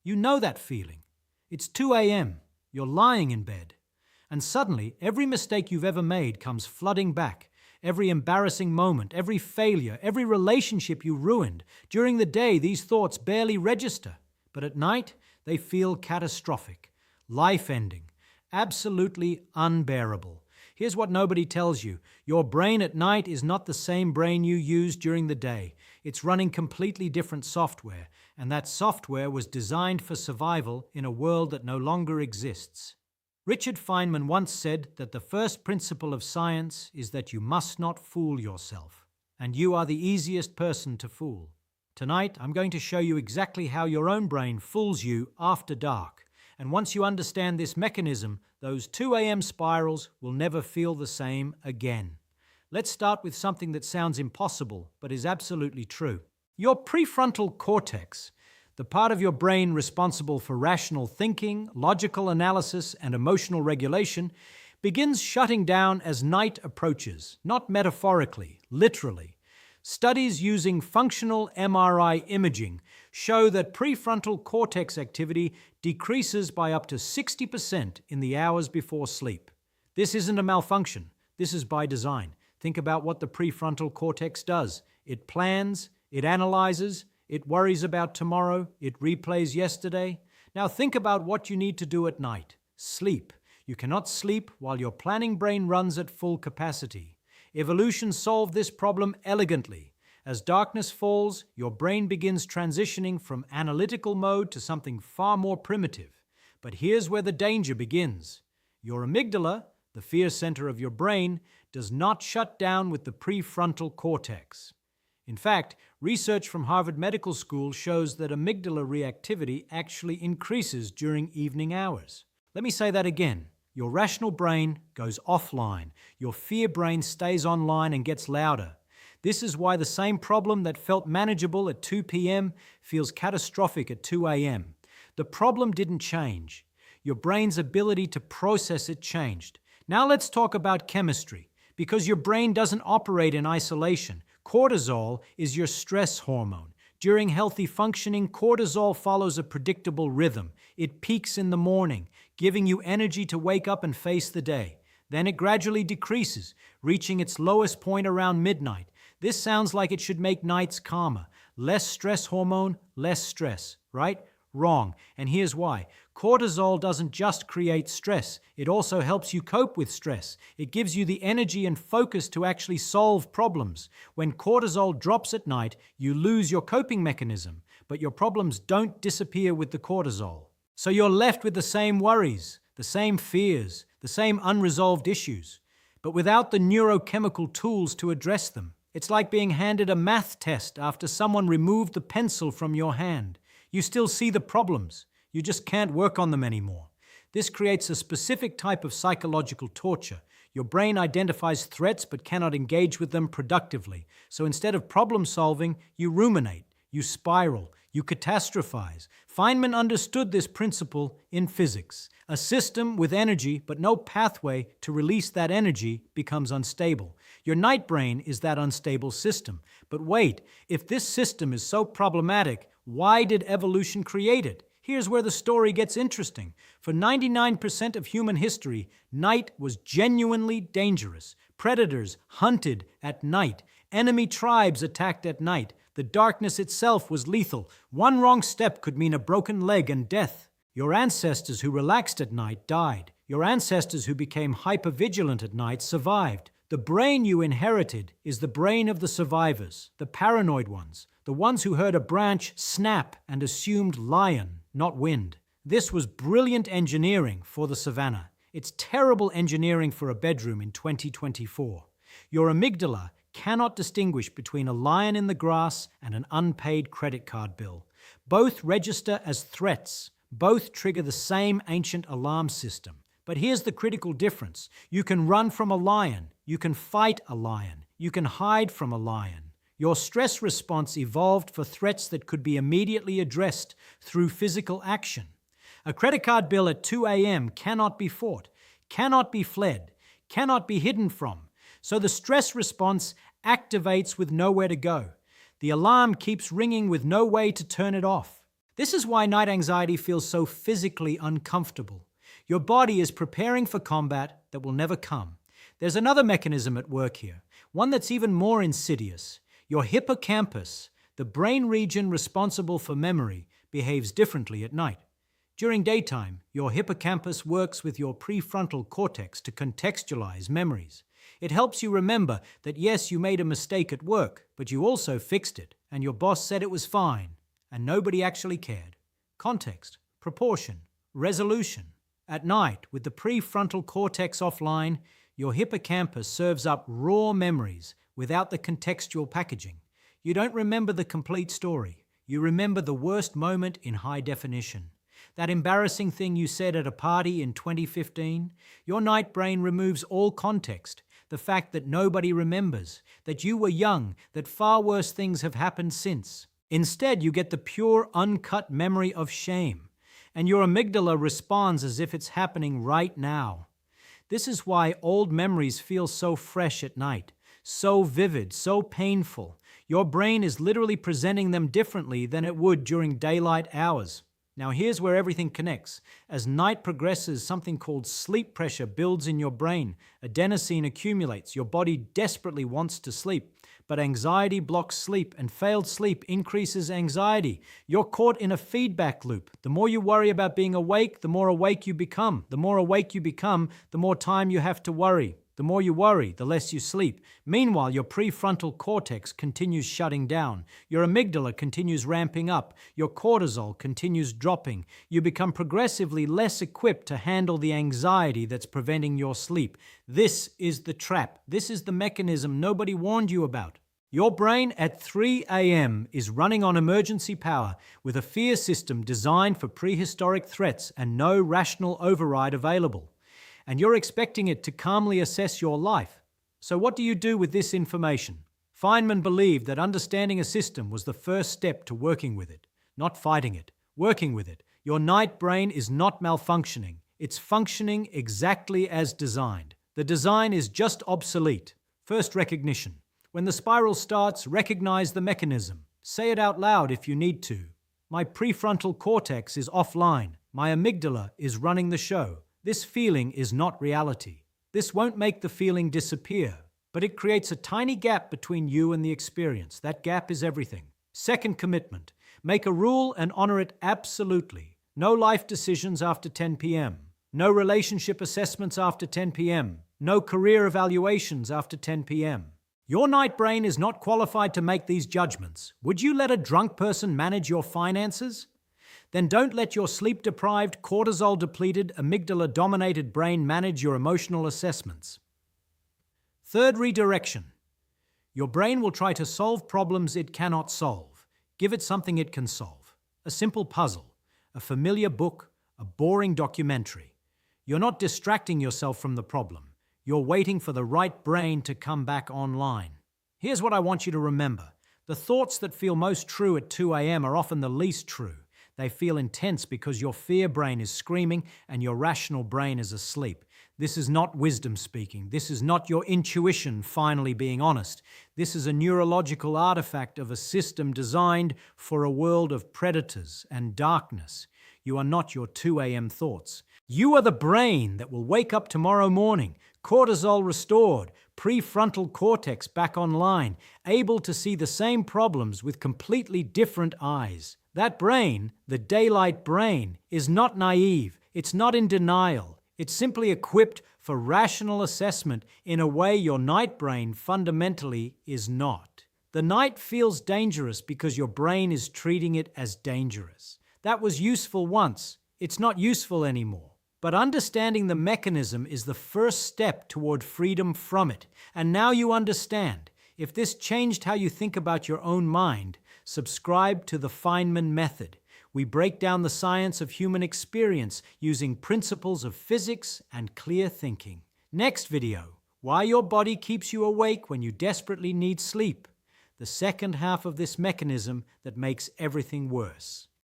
You know that feeling. It's 2 a.m., you're lying in bed, and suddenly every mistake you've ever made comes flooding back. Every embarrassing moment, every failure, every relationship you ruined. During the day, these thoughts barely register, but at night, they feel catastrophic, life-ending, absolutely unbearable. Here's what nobody tells you. Your brain at night is not the same brain you use during the day. It's running completely different software, and that software was designed for survival in a world that no longer exists. Richard Feynman once said that the first principle of science is that you must not fool yourself, and you are the easiest person to fool. Tonight, I'm going to show you exactly how your own brain fools you after dark, and once you understand this mechanism, those 2 a.m. spirals will never feel the same again. Let's start with something that sounds impossible, but is absolutely true. Your prefrontal cortex, the part of your brain responsible for rational thinking, logical analysis, and emotional regulation, begins shutting down as night approaches, not metaphorically, literally. Studies using functional MRI imaging show that prefrontal cortex activity decreases by up to 60% in the hours before sleep. This isn't a malfunction. This is by design. Think about what the prefrontal cortex does. It plans, it analyzes, it worries about tomorrow, it replays yesterday. Now think about what you need to do at night. Sleep. You cannot sleep while your planning brain runs at full capacity. Evolution solved this problem elegantly. As darkness falls, your brain begins transitioning from analytical mode to something far more primitive. But here's where the danger begins. Your amygdala, the fear center of your brain, does not shut down with the prefrontal cortex. In fact, research from Harvard Medical School shows that amygdala reactivity actually increases during evening hours. Let me say that again. Your rational brain goes offline. Your fear brain stays online and gets louder. This is why the same problem that felt manageable at 2 p.m. feels catastrophic at 2 a.m. The problem didn't change. Your brain's ability to process it changed. Now let's talk about chemistry. Because your brain doesn't operate in isolation. Cortisol is your stress hormone. During healthy functioning, cortisol follows a predictable rhythm. It peaks in the morning, giving you energy to wake up and face the day. Then it gradually decreases, reaching its lowest point around midnight. This sounds like it should make nights calmer. Less stress hormone, less stress, right? Wrong. And here's why. Cortisol doesn't just create stress. It also helps you cope with stress. It gives you the energy and focus to actually solve problems. When cortisol drops at night, you lose your coping mechanism, but your problems don't disappear with the cortisol. So you're left with the same worries, the same fears, the same unresolved issues, but without the neurochemical tools to address them. It's like being handed a math test after someone removed the pencil from your hand. You still see the problems. You just can't work on them anymore. This creates a specific type of psychological torture. Your brain identifies threats but cannot engage with them productively. So instead of problem solving, you ruminate, you spiral, you catastrophize. Feynman understood this principle in physics. A system with energy but no pathway to release that energy becomes unstable. Your night brain is that unstable system. But wait, if this system is so problematic, why did evolution create it? Here's where the story gets interesting. For 99% of human history, night was genuinely dangerous. Predators hunted at night. Enemy tribes attacked at night. The darkness itself was lethal. One wrong step could mean a broken leg and death. Your ancestors who relaxed at night died. Your ancestors who became hypervigilant at night survived. The brain you inherited is the brain of the survivors, the paranoid ones, the ones who heard a branch snap and assumed lion, not wind. This was brilliant engineering for the savannah. It's terrible engineering for a bedroom in 2024. Your amygdala cannot distinguish between a lion in the grass and an unpaid credit card bill. Both register as threats. Both trigger the same ancient alarm system. But here's the critical difference. You can run from a lion. You can fight a lion. You can hide from a lion. Your stress response evolved for threats that could be immediately addressed through physical action. A credit card bill at 2 a.m. cannot be fought, cannot be fled, cannot be hidden from. So the stress response activates with nowhere to go. The alarm keeps ringing with no way to turn it off. This is why night anxiety feels so physically uncomfortable. Your body is preparing for combat that will never come. There's another mechanism at work here, one that's even more insidious. Your hippocampus, the brain region responsible for memory, behaves differently at night. During daytime, your hippocampus works with your prefrontal cortex to contextualize memories. It helps you remember that yes, you made a mistake at work, but you also fixed it, and your boss said it was fine, and nobody actually cared. Context, proportion, resolution. At night, with the prefrontal cortex offline, your hippocampus serves up raw memories without the contextual packaging. You don't remember the complete story. You remember the worst moment in high definition. That embarrassing thing you said at a party in 2015, your night brain removes all context. The fact that nobody remembers, that you were young, that far worse things have happened since. Instead, you get the pure, uncut memory of shame, and your amygdala responds as if it's happening right now. This is why old memories feel so fresh at night, so vivid, so painful. Your brain is literally presenting them differently than it would during daylight hours. Now here's where everything connects. As night progresses, something called sleep pressure builds in your brain. Adenosine accumulates. Your body desperately wants to sleep. But anxiety blocks sleep, and failed sleep increases anxiety. You're caught in a feedback loop. The more you worry about being awake, the more awake you become. The more awake you become, the more time you have to worry. The more you worry, the less you sleep. Meanwhile, your prefrontal cortex continues shutting down. Your amygdala continues ramping up. Your cortisol continues dropping. You become progressively less equipped to handle the anxiety that's preventing your sleep. This is the trap. This is the mechanism nobody warned you about. Your brain at 3 a.m. is running on emergency power with a fear system designed for prehistoric threats and no rational override available. And you're expecting it to calmly assess your life. So what do you do with this information? Feynman believed that understanding a system was the first step to working with it, not fighting it, working with it. Your night brain is not malfunctioning. It's functioning exactly as designed. The design is just obsolete. First, recognition. When the spiral starts, recognize the mechanism. Say it out loud if you need to. My prefrontal cortex is offline. My amygdala is running the show. This feeling is not reality. This won't make the feeling disappear, but it creates a tiny gap between you and the experience. That gap is everything. Second, commitment. Make a rule and honor it absolutely. No life decisions after 10 p.m. No relationship assessments after 10 p.m. No career evaluations after 10 p.m. Your night brain is not qualified to make these judgments. Would you let a drunk person manage your finances? Then don't let your sleep-deprived, cortisol-depleted, amygdala-dominated brain manage your emotional assessments. Third, redirection. Your brain will try to solve problems it cannot solve. Give it something it can solve. A simple puzzle, a familiar book, a boring documentary. You're not distracting yourself from the problem. You're waiting for the right brain to come back online. Here's what I want you to remember. The thoughts that feel most true at 2 a.m. are often the least true. They feel intense because your fear brain is screaming and your rational brain is asleep. This is not wisdom speaking. This is not your intuition finally being honest. This is a neurological artifact of a system designed for a world of predators and darkness. You are not your 2 a.m. thoughts. You are the brain that will wake up tomorrow morning, cortisol restored, prefrontal cortex back online, able to see the same problems with completely different eyes. That brain, the daylight brain, is not naive. It's not in denial. It's simply equipped for rational assessment in a way your night brain fundamentally is not. The night feels dangerous because your brain is treating it as dangerous. That was useful once. It's not useful anymore. But understanding the mechanism is the first step toward freedom from it. And now you understand. If this changed how you think about your own mind, subscribe to the Feynman method. We break down the science of human experience using principles of physics and clear thinking. Next video, why your body keeps you awake when you desperately need sleep. The second half of this mechanism that makes everything worse.